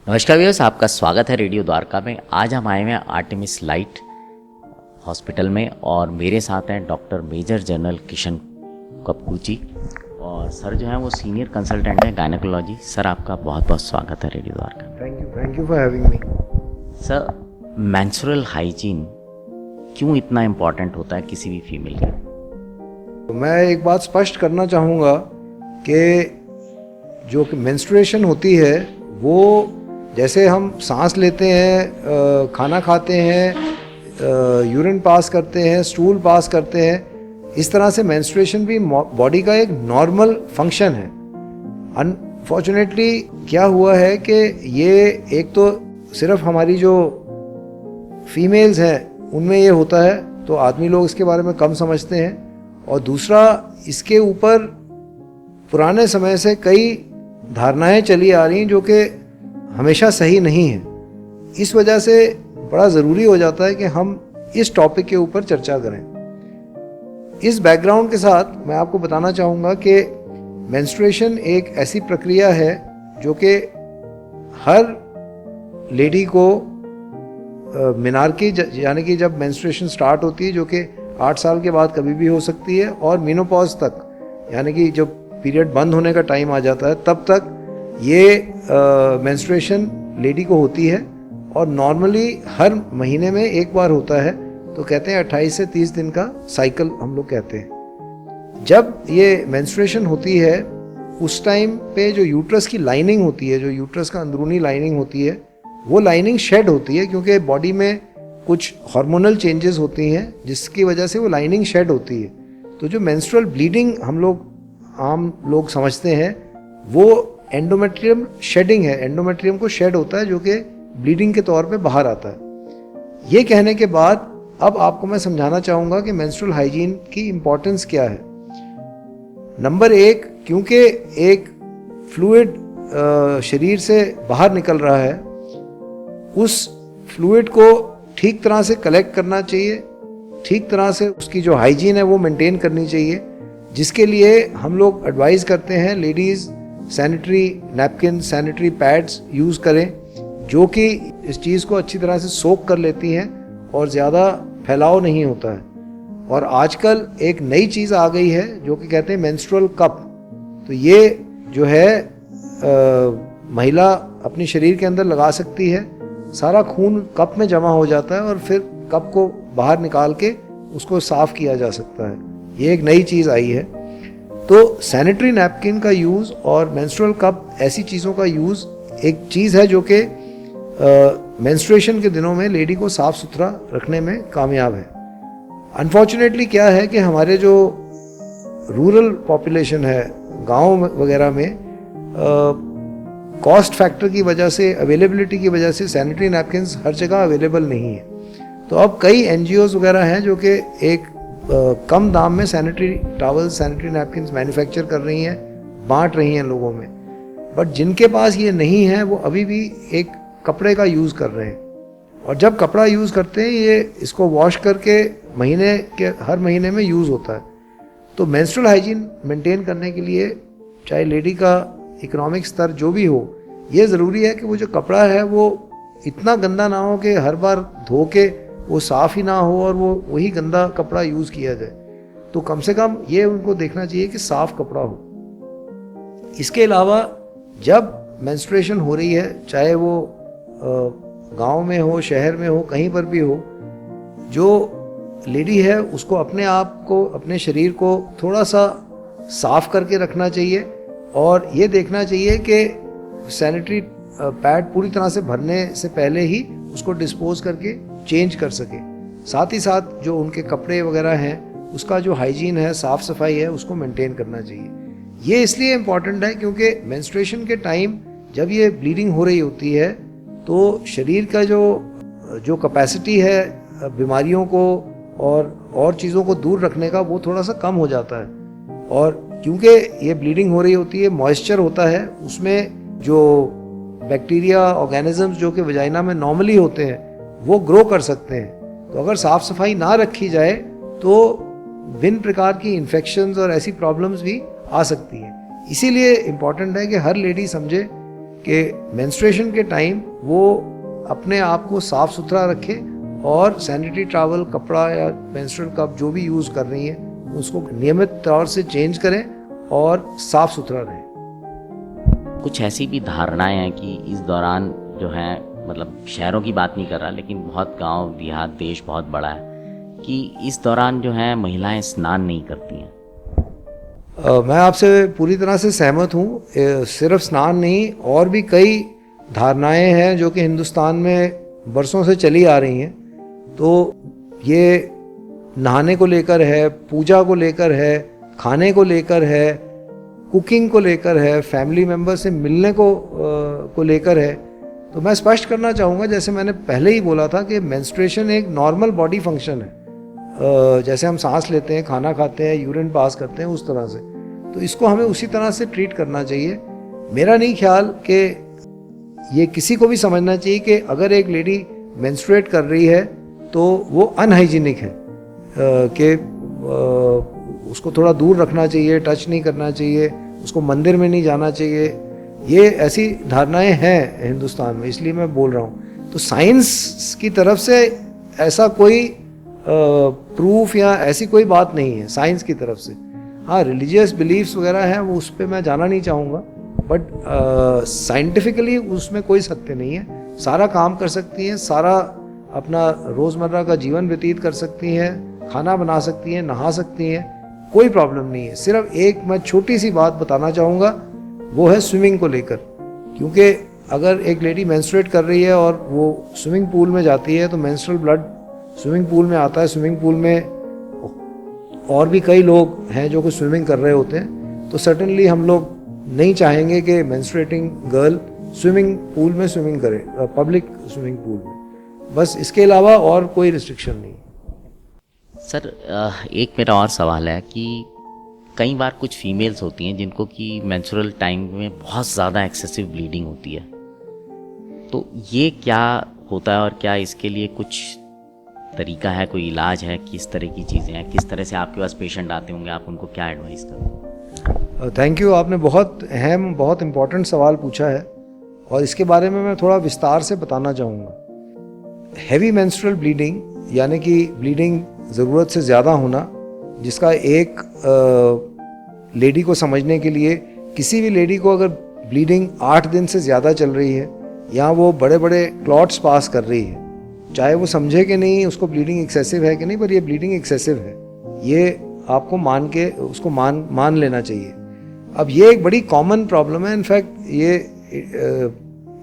नमस्कार व्यूअर्स, आपका स्वागत है रेडियो द्वारका में। आज हम आए हुए हैं आर्टेमिस लाइट हॉस्पिटल में और मेरे साथ हैं डॉक्टर मेजर जनरल किशन कपकू जी और सर जो हैं वो सीनियर कंसल्टेंट हैं गायनेकोलॉजी। सर आपका बहुत बहुत स्वागत है रेडियो द्वारका में। Thank you for having me. Sir, menstrual hygiene क्यों इतना इम्पोर्टेंट होता है किसी भी फीमेल के? तो मैं एक बात स्पष्ट करना चाहूँगा कि जो मेंस्ट्रुएशन होती है वो जैसे हम सांस लेते हैं, खाना खाते हैं, यूरिन पास करते हैं, स्टूल पास करते हैं, इस तरह से मेंस्ट्रुएशन भी बॉडी का एक नॉर्मल फंक्शन है। अनफॉर्चुनेटली क्या हुआ है कि ये एक तो सिर्फ हमारी जो फीमेल्स हैं उनमें ये होता है, तो आदमी लोग इसके बारे में कम समझते हैं, और दूसरा इसके ऊपर पुराने समय से कई धारणाएं चली आ रही हैं जो कि हमेशा सही नहीं है। इस वजह से बड़ा ज़रूरी हो जाता है कि हम इस टॉपिक के ऊपर चर्चा करें। इस बैकग्राउंड के साथ मैं आपको बताना चाहूँगा कि मेंस्ट्रुएशन एक ऐसी प्रक्रिया है जो कि हर लेडी को मिनार्की यानी कि जब मेंस्ट्रुएशन स्टार्ट होती है, जो कि 8 साल के बाद कभी भी हो सकती है, और मेनोपॉज तक यानी कि जब पीरियड बंद होने का टाइम आ जाता है तब तक ये मेंस्ट्रुएशन लेडी को होती है, और नॉर्मली हर महीने में एक बार होता है। तो कहते हैं 28 से 30 दिन का साइकिल हम लोग कहते हैं। जब ये मेंस्ट्रुएशन होती है उस टाइम पे जो यूट्रस की लाइनिंग होती है, जो यूट्रस का अंदरूनी लाइनिंग होती है, वो लाइनिंग शेड होती है, क्योंकि बॉडी में कुछ हार्मोनल चेंजेस होती हैं जिसकी वजह से वो लाइनिंग शेड होती है। तो जो मेंस्ट्रुअल ब्लीडिंग हम लोग आम लोग समझते हैं वो एंडोमेट्रियम शेडिंग है। एंडोमेट्रियम को शेड होता है जो कि ब्लीडिंग के तौर पे बाहर आता है। ये कहने के बाद अब आपको मैं समझाना चाहूँगा कि मेंस्ट्रुअल हाइजीन की इम्पोर्टेंस क्या है। नंबर 1, क्योंकि एक फ्लूइड शरीर से बाहर निकल रहा है, उस फ्लूइड को ठीक तरह से कलेक्ट करना चाहिए, ठीक तरह से उसकी जो हाइजीन है वो मेंटेन करनी चाहिए, जिसके लिए हम लोग एडवाइस करते हैं ladies sanitary napkin, sanitary pads use करें, जो कि इस चीज़ को अच्छी तरह से सोक कर लेती हैं और ज़्यादा फैलाव नहीं होता है। और आजकल एक नई चीज़ आ गई है जो कि कहते हैं मेंस्ट्रुअल कप। तो ये जो है महिला अपने शरीर के अंदर लगा सकती है, सारा खून कप में जमा हो जाता है और फिर कप को बाहर निकाल के उसको साफ़ किया जा सकता है। ये एक नई चीज़ आई है। तो सैनिटरी नैपकिन का यूज़ और मेंस्ट्रुअल कप ऐसी चीज़ों का यूज़ एक चीज़ है जो कि मेंस्ट्रुएशन के दिनों में लेडी को साफ़ सुथरा रखने में कामयाब है। अनफॉर्चुनेटली क्या है कि हमारे जो रूरल पॉपुलेशन है, गांव वगैरह में, कॉस्ट फैक्टर की वजह से, अवेलेबिलिटी की वजह से सैनिटरी नैपकिन्स हर जगह अवेलेबल नहीं है। तो अब कई एनजीओज़ वगैरह हैं जो कि एक कम दाम में sanitary towels, sanitary napkins manufacture कर रही हैं, बांट रही हैं लोगों में। बट जिनके पास ये नहीं है वो अभी भी एक कपड़े का यूज़ कर रहे हैं, और जब कपड़ा यूज़ करते हैं ये इसको वॉश करके हर महीने में यूज़ होता है। तो मेंस्ट्रुअल हाइजीन मेंटेन करने के लिए चाहे लेडी का इकोनॉमिक स्तर जो भी हो, ये ज़रूरी है कि वो जो कपड़ा है वो इतना गंदा ना हो कि हर बार धो के वो साफ़ ही ना हो और वो वही गंदा कपड़ा यूज़ किया जाए। तो कम से कम ये उनको देखना चाहिए कि साफ़ कपड़ा हो। इसके अलावा जब मेंस्ट्रुएशन हो रही है, चाहे वो गांव में हो, शहर में हो, कहीं पर भी हो, जो लेडी है उसको अपने आप को, अपने शरीर को थोड़ा सा साफ़ करके रखना चाहिए, और ये देखना चाहिए कि सैनिटरी पैड पूरी तरह से भरने से पहले ही उसको डिस्पोज करके चेंज कर सके। साथ ही साथ जो उनके कपड़े वगैरह हैं उसका जो हाइजीन है, साफ़ सफाई है, उसको मेंटेन करना चाहिए। ये इसलिए इम्पॉर्टेंट है क्योंकि मेंस्ट्रुएशन के टाइम जब ये ब्लीडिंग हो रही होती है तो शरीर का जो कैपेसिटी है बीमारियों को और चीज़ों को दूर रखने का, वो थोड़ा सा कम हो जाता है। और क्योंकि ये ब्लीडिंग हो रही होती है, मॉइस्चर होता है, उसमें जो बैक्टीरिया ऑर्गेनिजम्स जो कि वजाइना में नॉर्मली होते हैं वो ग्रो कर सकते हैं। तो अगर साफ़ सफाई ना रखी जाए तो भिन्न प्रकार की इन्फेक्शंस और ऐसी प्रॉब्लम्स भी आ सकती हैं। इसीलिए इम्पॉर्टेंट है कि हर लेडी समझे कि मेंस्ट्रुएशन के टाइम वो अपने आप को साफ सुथरा रखे और सैनिटरी टॉवल, कपड़ा या मेंस्ट्रुअल कप जो भी यूज़ कर रही हैं उसको नियमित तौर से चेंज करें और साफ सुथरा रहें। कुछ ऐसी भी धारणाएं हैं कि इस दौरान जो है, मतलब शहरों की बात नहीं कर रहा, लेकिन बहुत गांव देहात, देश बहुत बड़ा है, कि इस दौरान जो है महिलाएं स्नान नहीं करती हैं। मैं आपसे पूरी तरह से सहमत हूँ। सिर्फ स्नान नहीं, और भी कई धारणाएं हैं जो कि हिंदुस्तान में बरसों से चली आ रही हैं। तो ये नहाने को लेकर है, पूजा को लेकर है, खाने को लेकर है, कुकिंग को लेकर है, फैमिली मेम्बर से मिलने को लेकर है। तो मैं स्पष्ट करना चाहूँगा, जैसे मैंने पहले ही बोला था कि मेंस्ट्रुएशन एक नॉर्मल बॉडी फंक्शन है। जैसे हम सांस लेते हैं, खाना खाते हैं, यूरिन पास करते हैं, उस तरह से। तो इसको हमें उसी तरह से ट्रीट करना चाहिए। मेरा नहीं ख्याल कि ये किसी को भी समझना चाहिए कि अगर एक लेडी मेंस्ट्रुएट कर रही है तो वो अनहाइजीनिक है, कि उसको थोड़ा दूर रखना चाहिए, टच नहीं करना चाहिए, उसको मंदिर में नहीं जाना चाहिए। ये ऐसी धारणाएं हैं हिंदुस्तान में, इसलिए मैं बोल रहा हूँ। तो साइंस की तरफ से ऐसा कोई प्रूफ या ऐसी कोई बात नहीं है साइंस की तरफ से। हाँ, रिलीजियस बिलीफ्स वगैरह हैं, वो उस पर मैं जाना नहीं चाहूँगा, बट साइंटिफिकली उसमें कोई सत्य नहीं है। सारा काम कर सकती हैं, सारा अपना रोज़मर्रा का जीवन व्यतीत कर सकती हैं, खाना बना सकती हैं, नहा सकती हैं, कोई प्रॉब्लम नहीं है। सिर्फ एक मैं छोटी सी बात बताना चाहूँगा, वो है स्विमिंग को लेकर। क्योंकि अगर एक लेडी मेंस्ट्रुएट कर रही है और वो स्विमिंग पूल में जाती है तो मेंस्ट्रुअल ब्लड स्विमिंग पूल में आता है। स्विमिंग पूल में और भी कई लोग हैं जो कि स्विमिंग कर रहे होते हैं। तो सर्टेनली हम लोग नहीं चाहेंगे कि मेंस्ट्रुएटिंग गर्ल स्विमिंग पूल में स्विमिंग करे, पब्लिक स्विमिंग पूल में। बस इसके अलावा और कोई रिस्ट्रिक्शन नहीं। सर, एक मेरा और सवाल है कि कई बार कुछ फीमेल्स होती हैं जिनको कि मेंस्ट्रुअल टाइम में बहुत ज़्यादा एक्सेसिव ब्लीडिंग होती है, तो ये क्या होता है और क्या इसके लिए कुछ तरीका है, कोई इलाज है, किस तरह की चीज़ें हैं, किस तरह से आपके पास पेशेंट आते होंगे, आप उनको क्या एडवाइस करें? थैंक यू, आपने बहुत अहम, बहुत इम्पोर्टेंट सवाल पूछा है और इसके बारे में मैं थोड़ा विस्तार से बताना चाहूँगा। हैवी मेंस्ट्रुअल ब्लीडिंग यानी कि ब्लीडिंग ज़रूरत से ज़्यादा होना, जिसका एक लेडी को समझने के लिए, किसी भी लेडी को अगर ब्लीडिंग 8 दिन से ज़्यादा चल रही है या वो बड़े बड़े क्लॉट्स पास कर रही है, चाहे वो समझे कि नहीं उसको ब्लीडिंग एक्सेसिव है कि नहीं, पर ये ब्लीडिंग एक्सेसिव है, ये आपको मान के उसको मान लेना चाहिए। अब ये एक बड़ी कॉमन प्रॉब्लम है। इनफैक्ट ये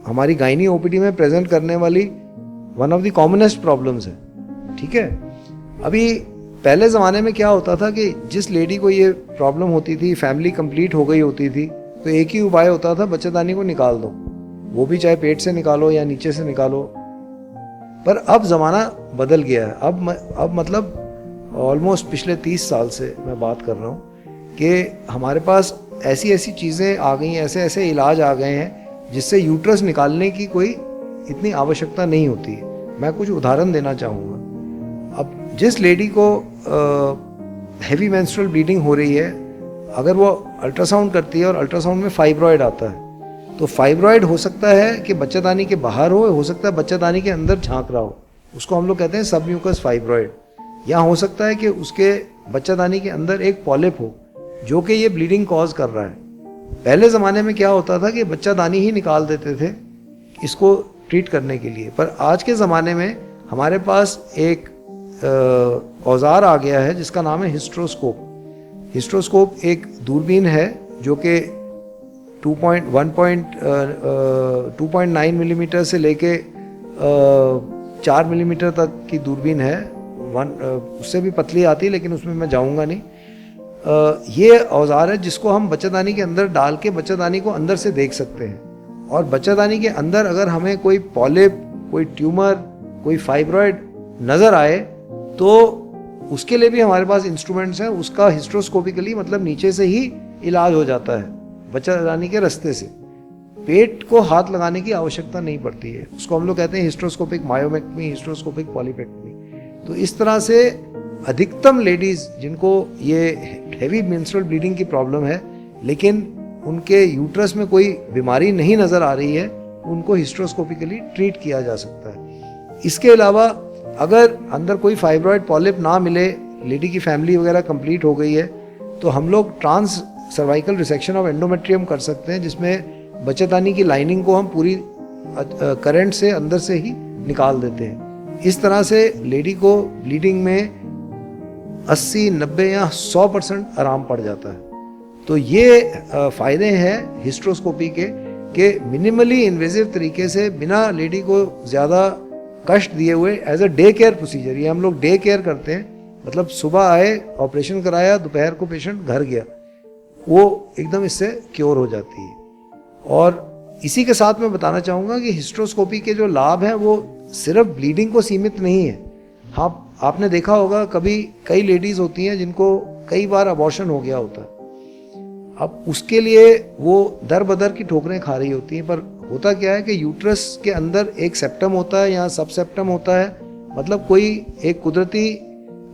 हमारी गायनी ओपीडी में प्रेजेंट करने वाली one of the commonest problems है। ठीक है, अभी पहले ज़माने में क्या होता था कि जिस लेडी को ये प्रॉब्लम होती थी, फैमिली कंप्लीट हो गई होती थी, तो एक ही उपाय होता था, बच्चेदानी को निकाल दो, वो भी चाहे पेट से निकालो या नीचे से निकालो। पर अब ज़माना बदल गया है। अब मतलब ऑलमोस्ट पिछले 30 साल से मैं बात कर रहा हूँ कि हमारे पास ऐसी ऐसी चीज़ें आ गई हैं, ऐसे ऐसे इलाज आ गए हैं जिससे यूट्रस निकालने की कोई इतनी आवश्यकता नहीं होती है। मैं कुछ उदाहरण देना चाहूँगा। अब जिस लेडी को हैवी मेंस्ट्रुअल ब्लीडिंग हो रही है, अगर वो अल्ट्रासाउंड करती है और अल्ट्रासाउंड में फाइब्रॉयड आता है, तो फाइब्रॉयड हो सकता है कि बच्चेदानी के बाहर हो सकता है बच्चेदानी के अंदर झांक रहा हो, उसको हम लोग कहते हैं सबम्यूकस फाइब्रॉयड। या हो सकता है कि उसके बच्चेदानी के अंदर एक पॉलिप हो जो कि ये ब्लीडिंग कॉज कर रहा है। पहले ज़माने में क्या होता था कि बच्चेदानी ही निकाल देते थे इसको ट्रीट करने के लिए, पर आज के ज़माने में हमारे पास एक औजार आ गया है जिसका नाम है हिस्ट्रोस्कोप। हिस्ट्रोस्कोप एक दूरबीन है जो कि 2.9 मिलीमीटर से लेके 4 मिलीमीटर तक की दूरबीन है। उससे भी पतली आती है, लेकिन उसमें मैं जाऊंगा नहीं। ये औजार है जिसको हम बच्चेदानी के अंदर डाल के बच्चेदानी को अंदर से देख सकते हैं, और बच्चेदानी के अंदर अगर हमें कोई पॉलिप, कोई ट्यूमर, कोई फाइब्रॉयड नज़र आए तो उसके लिए भी हमारे पास इंस्ट्रूमेंट्स हैं। उसका हिस्ट्रोस्कोपिकली मतलब नीचे से ही इलाज हो जाता है, बच्चेदानी के रास्ते से। पेट को हाथ लगाने की आवश्यकता नहीं पड़ती है। उसको हम लोग कहते हैं हिस्ट्रोस्कोपिक मायोमेक्टमी, हिस्ट्रोस्कोपिक पॉलीपेक्टमी। तो इस तरह से अधिकतम लेडीज़ जिनको ये हैवी मेंस्ट्रुअल ब्लीडिंग की प्रॉब्लम है, लेकिन उनके यूट्रस में कोई बीमारी नहीं नज़र आ रही है, उनको हिस्ट्रोस्कोपिकली ट्रीट किया जा सकता है। इसके अलावा अगर अंदर कोई फाइब्रॉइड पॉलिप ना मिले, लेडी की फैमिली वगैरह कंप्लीट हो गई है, तो हम लोग transcervical resection of endometrium कर सकते हैं, जिसमें बच्चेदानी की लाइनिंग को हम पूरी करंट से अंदर से ही निकाल देते हैं। इस तरह से लेडी को ब्लीडिंग में 80, 90 या 100% आराम पड़ जाता है। तो ये फ़ायदे हैं हिस्ट्रोस्कोपी के मिनिमली इन्वेजिव तरीके से, बिना लेडी को ज़्यादा कष्ट दिए हुए, as a day care procedure. ये हम लोग डे केयर करते हैं, मतलब सुबह आए, ऑपरेशन कराया, दोपहर को पेशेंट घर गया, वो एकदम इससे क्योर हो जाती है। और इसी के साथ मैं बताना चाहूँगा कि हिस्ट्रोस्कोपी के जो लाभ हैं वो सिर्फ ब्लीडिंग को सीमित नहीं है। हाँ, आपने देखा होगा कभी कई लेडीज़ होती हैं जिनको कई बार अबॉर्शन हो गया होता है। अब उसके लिए वो दर बदर की ठोकरें खा रही होती हैं, पर होता क्या है कि यूट्रस के अंदर एक सेप्टम होता है या सब सेप्टम होता है, मतलब कोई एक कुदरती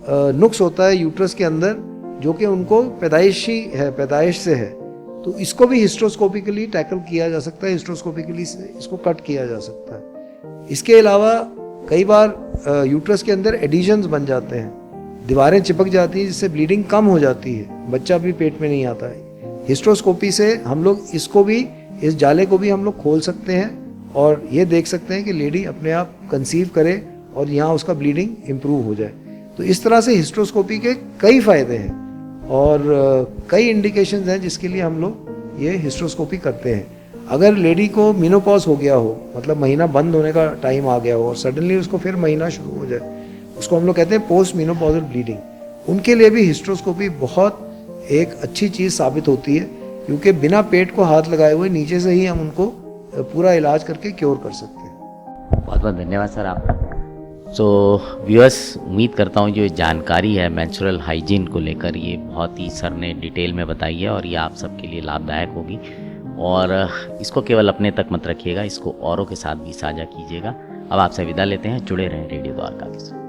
नुक्स होता है यूट्रस के अंदर जो कि उनको पैदाइशी है, पैदाइश से है। तो इसको भी हिस्ट्रोस्कोपिकली टैकल किया जा सकता है, हिस्ट्रोस्कोपिकली से इसको कट किया जा सकता है। इसके अलावा कई बार यूट्रस के अंदर एडिशंस बन जाते हैं, दीवारें चिपक जाती हैं, जिससे ब्लीडिंग कम हो जाती है, बच्चा भी पेट में नहीं आता है। हिस्ट्रोस्कोपी से हम लोग इसको भी, इस जाले को भी हम लोग खोल सकते हैं और ये देख सकते हैं कि लेडी अपने आप कंसीव करे और यहाँ उसका ब्लीडिंग इम्प्रूव हो जाए। तो इस तरह से हिस्ट्रोस्कोपी के कई फ़ायदे हैं और कई इंडिकेशंस हैं जिसके लिए हम लोग ये हिस्ट्रोस्कोपी करते हैं। अगर लेडी को मेनोपॉज हो गया हो, मतलब महीना बंद होने का टाइम आ गया हो और सडनली उसको फिर महीना शुरू हो जाए, उसको हम लोग कहते हैं पोस्ट मेनोपॉजल ब्लीडिंग, उनके लिए भी हिस्ट्रोस्कोपी बहुत एक अच्छी चीज़ साबित होती है, क्योंकि बिना पेट को हाथ लगाए हुए नीचे से ही हम उनको पूरा इलाज करके क्योर कर सकते हैं। बहुत बहुत धन्यवाद सर आपका। सो व्यूअर्स, उम्मीद करता हूँ जो जानकारी है मेंस्ट्रुअल हाइजीन को लेकर, ये बहुत ही सर ने डिटेल में बताई है और ये आप सबके लिए लाभदायक होगी। और इसको केवल अपने तक मत रखिएगा, इसको औरों के साथ भी साझा कीजिएगा। अब आपसे विदा लेते हैं, जुड़े रहें रेडियो द्वारका के साथ।